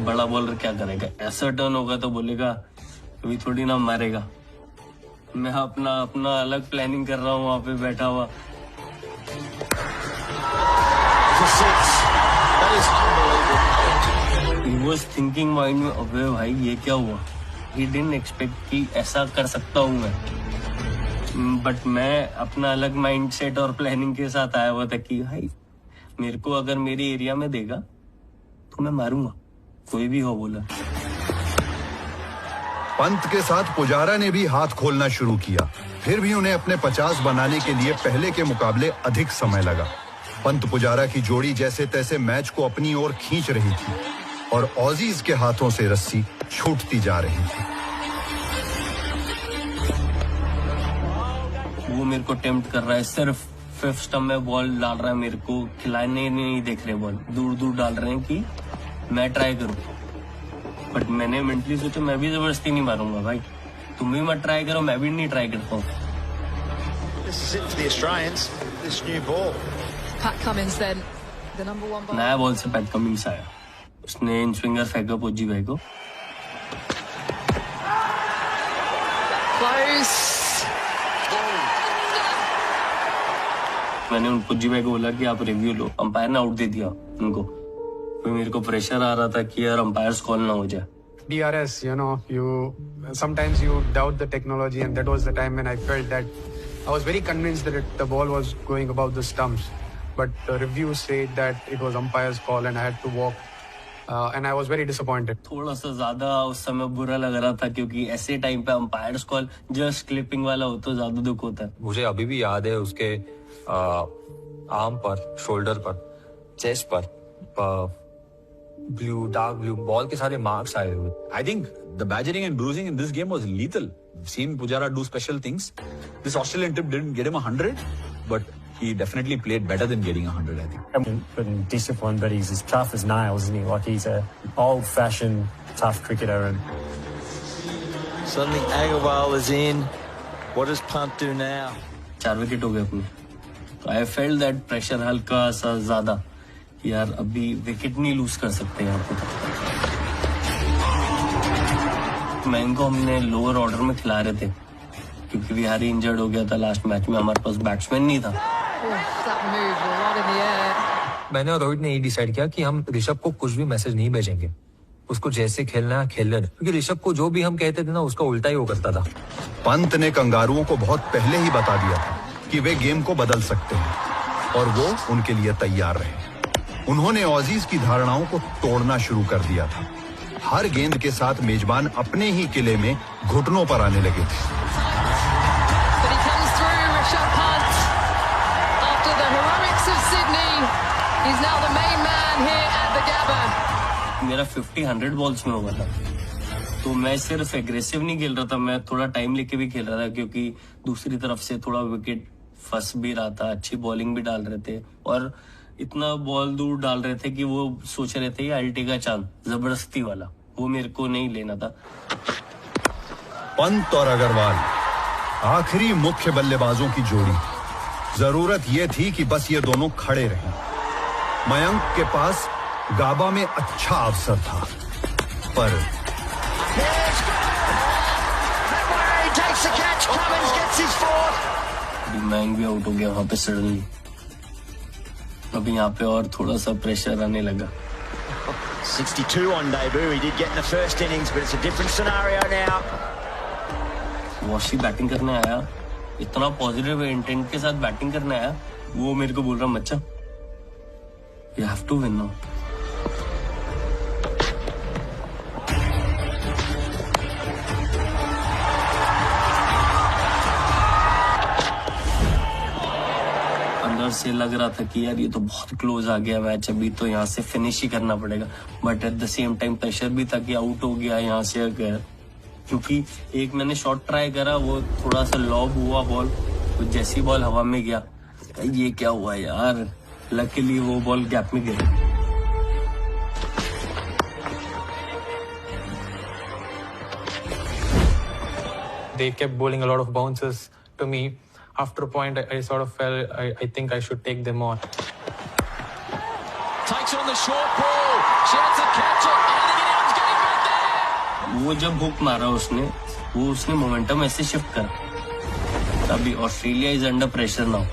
बड़ा बॉलर क्या करेगा, ऐसा टर्न होगा तो बोलेगा अभी थोड़ी ना मारेगा। मैं अपना अलग प्लानिंग कर रहा हूँ वहां पे बैठा हुआ। He was thinking माइंड में, अबे भाई ये क्या हुआ। He didn't expect कि ऐसा कर सकता हूँ मैं, बट मैं अपना अलग माइंड सेट और प्लानिंग के साथ आया हुआ था कि भाई मेरे को अगर मेरे एरिया में देगा तो मैं मारूंगा, कोई भी हो बोला। पंत के साथ पुजारा ने भी हाथ खोलना शुरू किया, फिर भी उन्हें अपने 50 बनाने के लिए पहले के मुकाबले अधिक समय लगा। पंत पुजारा की जोड़ी जैसे तैसे मैच को अपनी ओर खींच रही थी और ऑजीज के हाथों से रस्सी छूटती जा रही थी। वो मेरे को टेम्प्ट कर रहा है, सिर्फ 5th स्टंप में बॉल डाल रहा है, मेरे को खिलाने नहीं देख रहे, बॉल दूर दूर डाल रहे हैं कि मैं ट्राई करूं। बट मैंने मेंटली सोचा मैं भी जबरदस्ती नहीं मारूंगा भाई, तुम भी मत ट्राई करो, मैं भी नहीं ट्राई करता हूँ। नया बॉल से पैट कमिंग्स आया, उसने इन स्विंगर फेंका पोजी भाई को। मैंने उन पुज्जी भाई को बोला कि आप रिव्यू लो, अंपायर ने आउट दे दिया उनको। तो मेरे को प्रेशर आ रहा था कि यार अंपायर्स कॉल ना हो जाए। DRS, sometimes you doubt the technology, and that was the time when I felt that I was very convinced that the ball was going above the stumps, but the review said that it was umpire's call and I had to walk, and I was very disappointed. थोड़ा सा ज्यादा उस समय बुरा लग रहा था क्योंकि ऐसे टाइम पे अंपायर्स कॉल जस्ट क्लिपिंग वाला हो तो ज्यादा दुख होता है। मुझे अभी भी याद है उसके आर्म पर, शोल्डर पर, चेस्ट पर डार्क ब्लू बॉल के सारे मार्क्स आए हुए। I think the badgering and bruising in this game was lethal. Seen Pujara do special things. This Australian trip didn't get him 100, but he definitely played better than getting 100, I think. Been disciplined, but he's as tough as nails, isn't he? Like he's a old-fashioned tough cricketer. And suddenly Agarwal is in. What does Pant do now? 4 wicket हो गए अपने। I felt that pressure हल्का सा ज्यादा, यार अभी wicket नहीं loose कर सकते यहाँ पे। मैन को हमने लोअर ऑर्डर में खिला रहे थे क्योंकि बिहारी इंजर्ड हो गया था लास्ट मैच में, हमारे पास बैट्समैन नहीं था। मैंने और रोहित ने ये डिसाइड किया कि हम ऋषभ को कुछ भी मैसेज नहीं भेजेंगे, उसको जैसे खेलना है खेलने, क्योंकि ऋषभ को जो भी हम कहते थे ना उसका उल्टा ही वो करता था। पंत ने कंगारुओं को बहुत पहले ही बता दिया था कि वे गेम को बदल सकते हैं और वो उनके लिए तैयार रहे। उन्होंने ऑजीज की धारणाओं को तोड़ना शुरू कर दिया था। हर गेंद के साथ मेजबान अपने ही किले में घुटनों पर आने लगे थे। मेरा 50-100 बॉल्स में हुआ था, तो मैं सिर्फ एग्रेसिव नहीं खेल रहा था, मैं थोड़ा टाइम लेके भी खेल रहा था क्योंकि दूसरी तरफ से थोड़ा विकेट फंस भी रहा था, अच्छी बॉलिंग भी डाल रहे थे और इतना बॉल दूर डाल रहे थे कि वो सोच रहे थे अल्टी का चांद जबरदस्ती वाला, वो मेरे को नहीं लेना था। पंत और अग्रवाल आखिरी मुख्य बल्लेबाजों की जोड़ी। जरूरत यह थी कि बस ये दोनों खड़े रहें। मयंक के पास गाबा में अच्छा अवसर था, पर मयंक भी आउट हो गया वहां पे सडनली। अभी यहाँ पे और थोड़ा सा प्रेशर आने लगा। 62 on debut. He did get in the first innings, but it's a different scenario now. Washi batting करने आया, इतना पॉजिटिव इंटेंट के साथ बैटिंग करने आया, वो मेरे को बोल रहा मच्चा you have to win now. से लग रहा था कि यार ये तो बहुत क्लोज आ गया मैच, अभी तो यहाँ से फिनिश ही करना पड़ेगा, but at the same time pressure भी था कि आउट हो गया यहाँ से अगर, क्योंकि एक मैंने शॉट ट्राई करा, वो थोड़ा सा लॉब हुआ बॉल, तो जैसी बॉल हवा में गया, ये क्या हुआ यार, लकीली वो बॉल गैप में गिरा। They kept bowling a lot of bounces to me. After a point, I sort of felt I think I should take them on. takes on the short ball. Shouts to catch it. Anything else getting back there? वो जब hook मारा उसने momentum ऐसे shift करा. अभी Australia is under pressure now.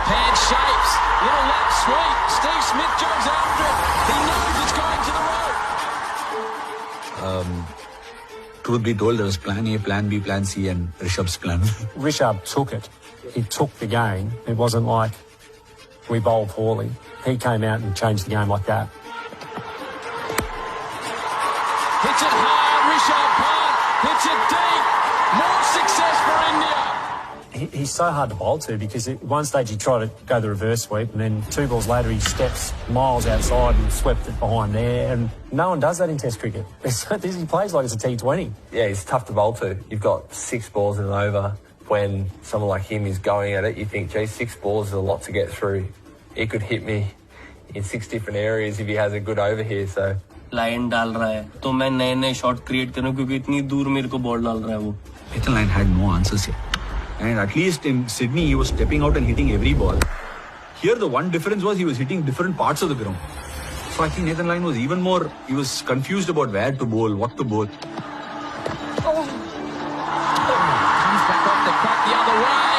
Pan shapes. Little lap sweep. Steve Smith jogs after it. He knows it's going to the rope. Truth be told, there was plan A, plan B, plan C, and Rishabh's plan. Rishabh took it. He took the game. It wasn't like we bowled poorly. He came out and changed the game like that. Hits it hard, Rishabh Pant. Hits it deep. More success for India. He's so hard to bowl to because at one stage he tried to go the reverse sweep and then 2 balls later he steps miles outside and swept it behind there, and no one does that in Test cricket. He plays like it's a T20. Yeah, he's tough to bowl to. You've got 6 balls in an over. When someone like him is going at it, you think, gee, 6 balls is a lot to get through. He could hit me in 6 different areas if he has a good over here. So line डाल रहा है तो मैं नए shot create करूं क्योंकि इतनी दूर मेरे को बॉल डाल रहा है वो. Nathan Lyon had no answers here. And at least in Sydney, he was stepping out and hitting every ball. Here, the one difference was he was hitting different parts of the ground. So I think Nathan Lyon was even more, he was confused about where to bowl, what to bowl. Comes back off the crack the other way.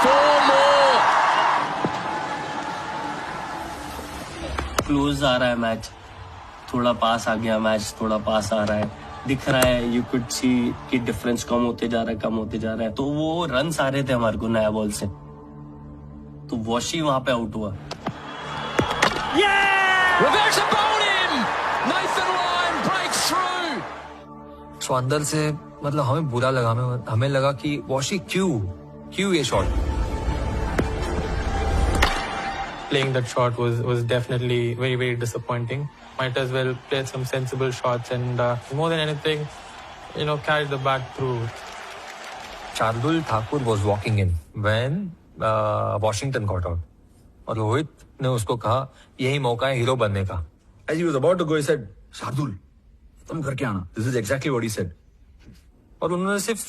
4 more. Close आ रहा है match. थोड़ा पास आ गया match. थोड़ा पास आ रहा है. दिख रहा है. यू कुड सी कि डिफरेंस कम होते जा रहा है. तो वो रन्स आ रहे थे हमारे को नया बॉल से. तो वॉशी वहां पे आउट हुआ. Reverse the ball in. Nathan Lyon breaks through. So अंदर से मतलब हमें बुरा लगा. हमें लगा कि वॉशी क्यों ये shot. Playing that shot was definitely very, very disappointing. Might as well play some sensible shots and more than anything, carry the bat through. Shardul Thakur was walking in when Washington got out. और रोहित ने उसको कहा यही मौका है hero बनने का. As he was about to go, he said, Shardul, तुम करके आना. This is exactly what he said. और उन्होंने सिर्फ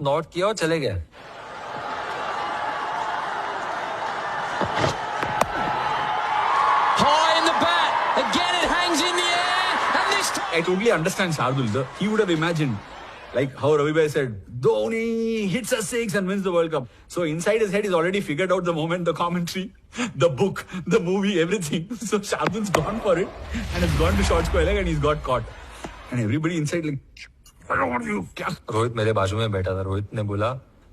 नॉट किया और चले गए. I totally understand Shardul. He would have imagined, like how Ravi Bhai said, Dhoni hits a 6 and wins the World Cup. So inside his head, he's already figured out the moment, the commentary, the book, the movie, everything. So Shardul's gone for it and has gone to short square leg and he's got caught. And everybody inside like, I don't want you. Rohit मेरे बाजू में बैठा था. रोहित ने बोला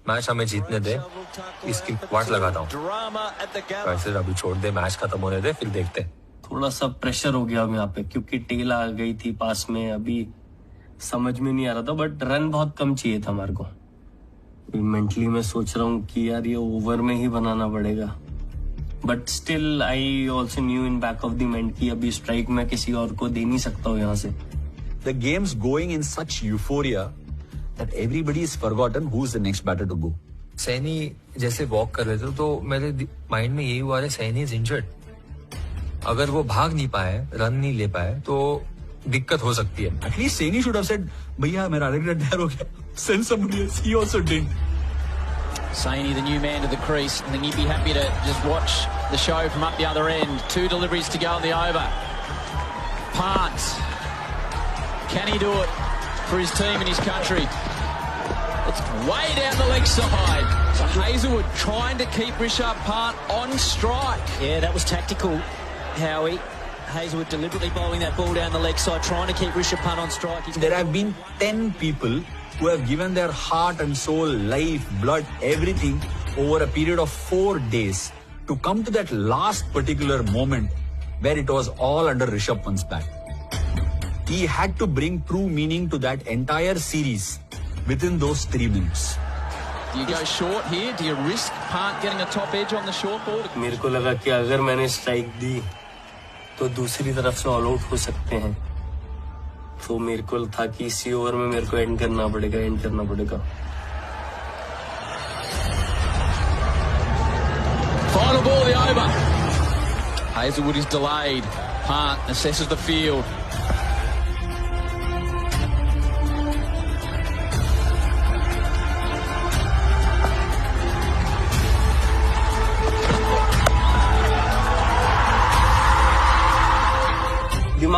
match हमें जीतने दे, इसकी वाट लगाता हूँ. वैसे अभी छोड़ दे, मैच खत्म होने दे, फिर देखते हैं. थोड़ा सा प्रेशर हो गया यहाँ पे क्योंकि टेल आ गई थी पास में. अभी समझ में नहीं आ रहा था बट रन बहुत कम चाहिए था हमारे को. मेंटली मैं सोच रहा हूँ कि यार ये ओवर में ही बनाना पड़ेगा. But still I also new in back of the mind कि अभी स्ट्राइक मैं किसी और को दे नहीं सकता हूँ यहाँ से. The game's going in such euphoria that everybody is forgotten who's the next batter to go. Saini जैसे वॉक कर रहे थे तो मेरे माइंड में यही हुआ है सैनी इज इंजर्ड. अगर वो भाग नहीं पाए, रन नहीं ले पाए तो दिक्कत हो सकती है. At least Saini should have said, भैया मेरा regret हो गया. Send somebody else. He also didn't. Saini, the new man to the crease. I think he'd be happy to just watch the show from up the other end. 2 deliveries to go on the over. Pant. Can he do it for his team and his country? It's way down the leg side. So Hazelwood trying to keep Rishabh Pant on strike. Yeah, that was tactical, Howie. Hazelwood deliberately bowling that ball down the leg side, trying to keep Rishabh Pant on strike. There have been 10 people who have given their heart and soul, life, blood, everything over a period of 4 days to come to that last particular moment where it was all under Rishabh Pant's bat. He had to bring true meaning to that entire series within those 3 minutes. Do you go short here? Do you risk Pant getting a top edge on the short ball? मेरे को लगा कि अगर मैंने strike दी तो दूसरी तरफ से ऑल आउट हो सकते हैं. तो मेरे को था कि इसी ओवर में मेरे को एंड करना पड़ेगा. Final ball of the over. Hazelwood is delayed. Pant assesses the field.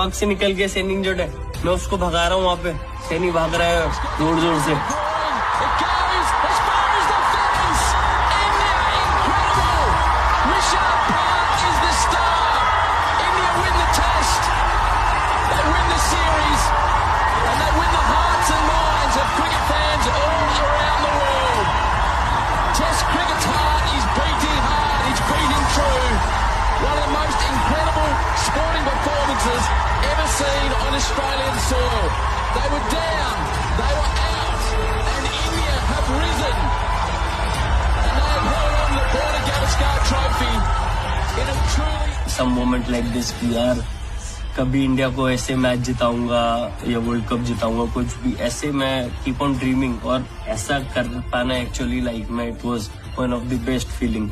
दिमाग से निकल गया सैनी इंजर्ड है, मैं उसको भगा रहा हूँ वहाँ पे, सैनी भाग रहा है जोर जोर से। Ever seen on Australian soil. They were down, they were out, and India have risen. And they have held on to the Border Gavaskar trophy in a truly... Some moment like this कि यार कभी India को ऐसे match जिताऊंगा या world cup जिताऊंगा, कुछ भी ऐसे मैं कीप ऑन ड्रीमिंग, और ऐसा कर पाना एक्चुअली लाइफ में it was one of the best feeling.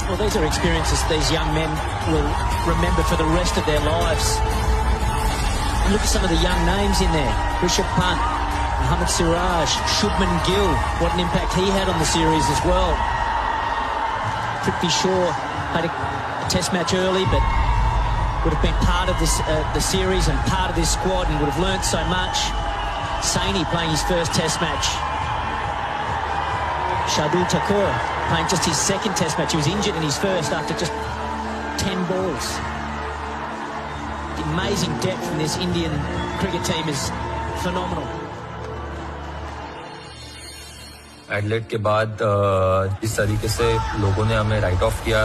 Well, these are experiences these young men will remember for the rest of their lives. And look at some of the young names in there. Rishabh Pant, Mohammad Siraj, Shubman Gill. What an impact he had on the series as well. Prithvi Shaw had a test match early, but would have been part of this the series and part of this squad, and would have learnt so much. Saini playing his first test match. Shardul Thakur playing just his second test match. He was injured in his first after just 10 balls. The amazing depth in this Indian cricket team is phenomenal. Adelaide के बाद जिस तरीके से लोगों ने हमें right of किया,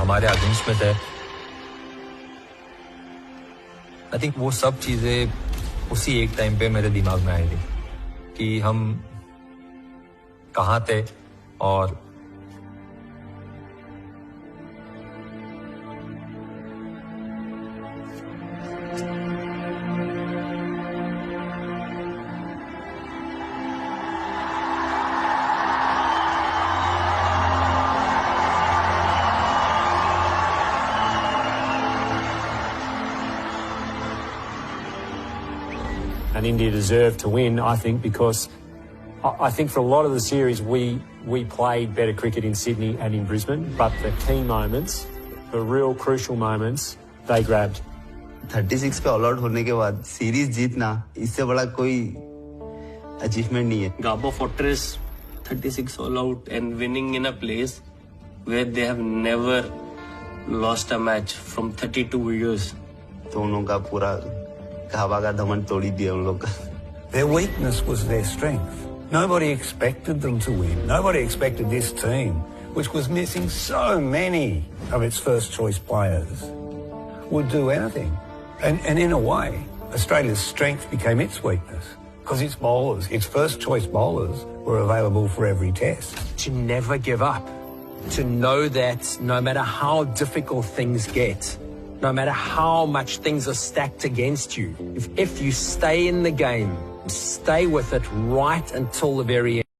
हमारे अगेंस्ट में थे, आई थिंक वो सब चीजें उसी एक टाइम पे मेरे दिमाग में आई थी कि हम कहाँ थे और And India deserved to win, I think, because I think for a lot of the series we played better cricket in Sydney and in Brisbane, but the key moments, the real crucial moments, they grabbed. 36 पे all out होने के बाद series जीतना, इससे बड़ा कोई achievement नहीं है। Gabba Fortress 36 all out and winning in a place where they have never lost a match from 32 years. तो उन लोगों का पूरा काबा का दमन तोड़ी दिया उन लोग का। Their weakness was their strength. Nobody expected them to win. Nobody expected this team, which was missing so many of its first choice players, would do anything. And in a way, Australia's strength became its weakness because its bowlers, its first choice bowlers, were available for every test. To never give up. To know that no matter how difficult things get, no matter how much things are stacked against you, if you stay in the game, stay with it right until the very end.